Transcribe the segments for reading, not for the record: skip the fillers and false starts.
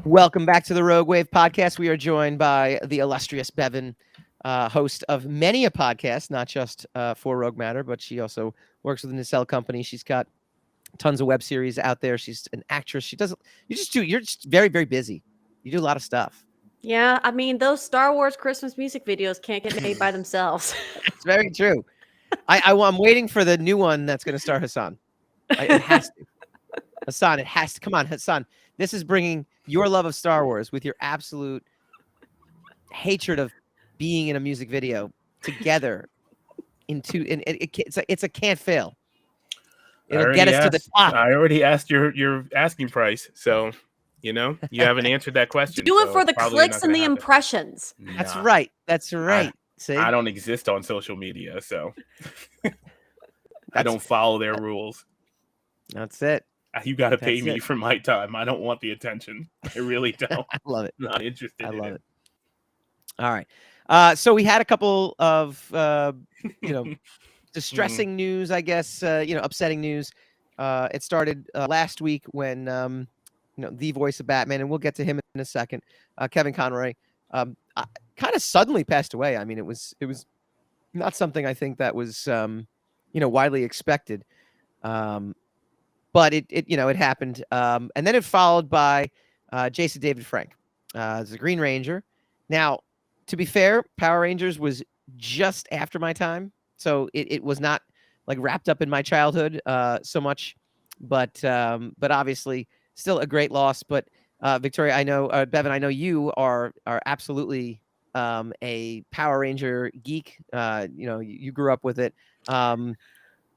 Welcome back to the Rogue Wave podcast. We are joined by the illustrious Bevin, host of many a podcast, not just for Rogue Matter, but she also works with the Nacelle Company. She's got tons of web series out there. She's an actress. You're just very, very busy. You do a lot of stuff. Yeah, I mean, those Star Wars Christmas music videos can't get made by themselves. It's very true. I'm waiting for the new one that's going to star Hassan. It has to. Hassan, it has to. Come on, Hassan. This is bringing your love of Star Wars with your absolute hatred of being in a music video together it's a can't fail. It'll get us to the top. I already asked your asking price, so you haven't answered that question. Do it for the clicks and the impressions. That's right. That's right. See? I don't exist on social media, so I don't follow their rules. That's it. You got to pay me for my time. I don't want the attention. I really don't. I love it. Not interested. I love it. All right. So we had a couple of distressing news, I guess. Upsetting news. It started last week when the voice of Batman, and we'll get to him in a second, Kevin Conroy, kind of suddenly passed away. I mean, it was not something I think that was widely expected. But it happened. And then it followed by Jason David Frank as the Green Ranger. Now, to be fair, Power Rangers was just after my time. So it was not like wrapped up in my childhood so much. But obviously still a great loss. But Victoria, I know, Bevin, I know you are absolutely a Power Ranger geek. You grew up with it.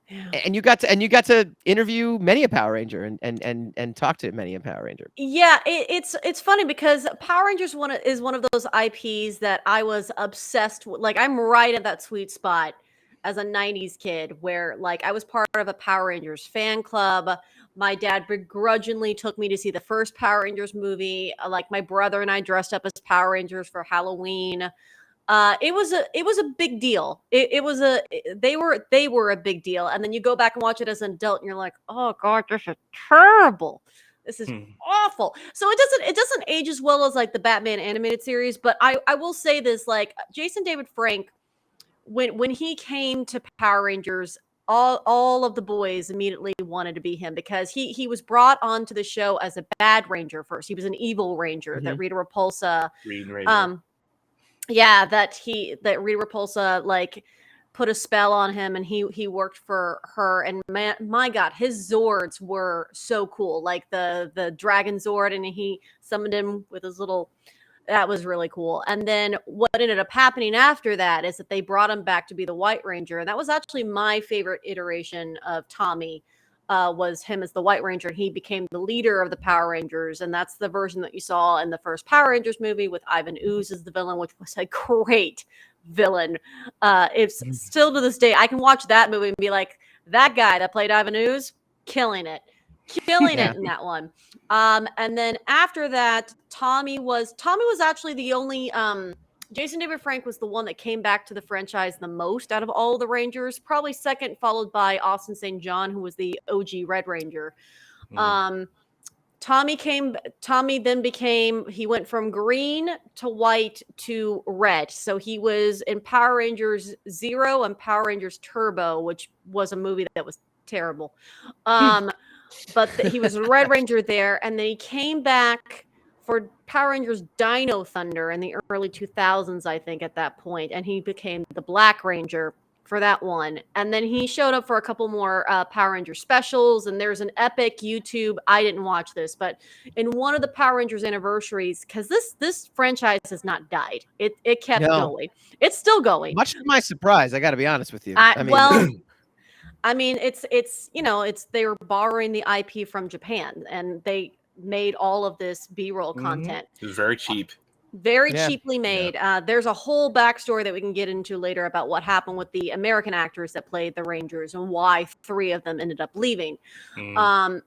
Yeah. And you got to interview many a Power Ranger and talk to many a Power Ranger. Yeah, it's funny because Power Rangers is one of those IPs that I was obsessed with. Like, I'm right at that sweet spot as a 90s kid where, like, I was part of a Power Rangers fan club. My dad begrudgingly took me to see the first Power Rangers movie. Like, my brother and I dressed up as Power Rangers for Halloween. It was a big deal. They were a big deal. And then you go back and watch it as an adult and you're like, oh God, this is terrible. This is awful. So it doesn't age as well as like the Batman animated series. But I will say this, like Jason David Frank, when he came to Power Rangers, all of the boys immediately wanted to be him because he was brought onto the show as a bad ranger first. He was an evil ranger that Rita Repulsa, Green Ranger. Yeah, that Rita Repulsa like put a spell on him, and he worked for her. And my God, his Zords were so cool, like the Dragon Zord, and he summoned him with his little. That was really cool. And then what ended up happening after that is that they brought him back to be the White Ranger, and that was actually my favorite iteration of Tommy. Was him as the White Ranger. He became the leader of the Power Rangers, and that's the version that you saw in the first Power Rangers movie with Ivan Ooze as the villain, which was a great villain. It's still to this day, I can watch that movie and be like, that guy that played Ivan Ooze, killing it in that one. And then after that, Tommy was actually the only Jason David Frank was the one that came back to the franchise the most out of all the Rangers, probably second, followed by Austin St. John, who was the OG Red Ranger. Tommy then he went from green to white to red. So he was in Power Rangers Zero and Power Rangers Turbo, which was a movie that was terrible. But he was a Red Ranger there, and then he came back for Power Rangers Dino Thunder in the early 2000s, I think, at that point, and he became the Black Ranger for that one. And then he showed up for a couple more Power Ranger specials, and there's an epic YouTube, I didn't watch this, but in one of the Power Rangers anniversaries, because this franchise has not died. It kept going. It's still going. Much to my surprise, I got to be honest with you. I mean, it's they were borrowing the IP from Japan, and they made all of this B-roll content. It was very cheap. Very cheaply made. There's a whole backstory that we can get into later about what happened with the American actors that played the Rangers and why 3 of them ended up leaving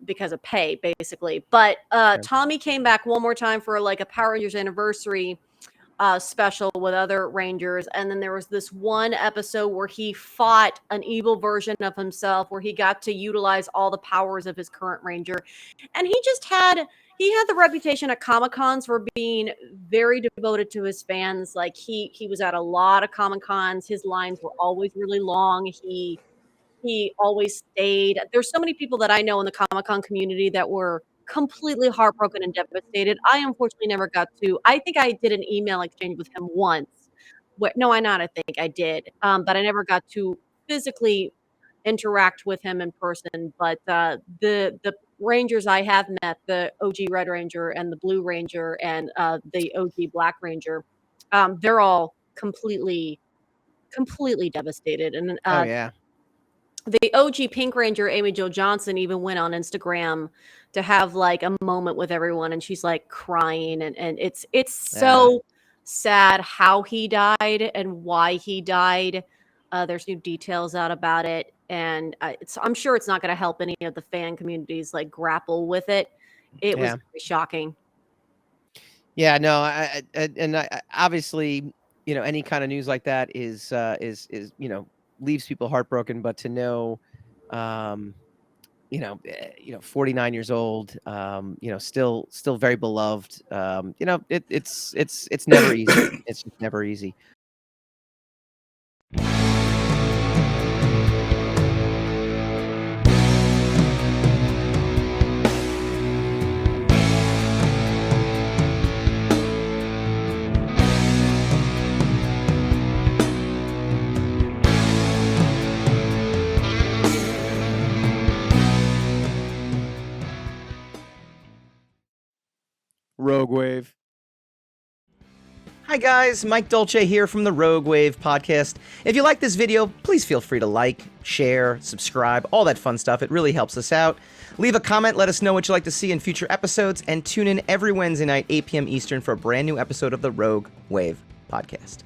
because of pay, basically. But Tommy came back one more time for like a Power Rangers anniversary special with other Rangers, and then there was this one episode where he fought an evil version of himself, where he got to utilize all the powers of his current Ranger, and he he had the reputation at Comic-Cons for being very devoted to his fans. Like he was at a lot of Comic-Cons. His lines were always really long. He always stayed. There's so many people that I know in the Comic-Con community that were completely heartbroken and devastated. I unfortunately never got to. I think I did an email exchange with him once. No, I not. I think I did, but I never got to physically interact with him in person. But the Rangers I have met, the OG Red Ranger and the Blue Ranger and the OG Black Ranger, they're all completely devastated. And Oh yeah. the OG Pink Ranger, Amy Jo Johnson, even went on Instagram to have like a moment with everyone, and she's like crying, and it's so sad how he died and why he died. There's new details out about it, and I'm sure it's not going to help any of the fan communities like grapple with it. It was very shocking. Yeah, no, I obviously, any kind of news like that is leaves people heartbroken. But to know, 49 years old, still very beloved. It's never easy. It's just never easy. Rogue Wave. Hi guys, Mike Dolce here from the Rogue Wave podcast. If you like this video, please feel free to like, share, subscribe, all that fun stuff. It really helps us out. Leave a comment, let us know what you'd like to see in future episodes, and tune in every Wednesday night, 8 p.m. Eastern for a brand new episode of the Rogue Wave podcast.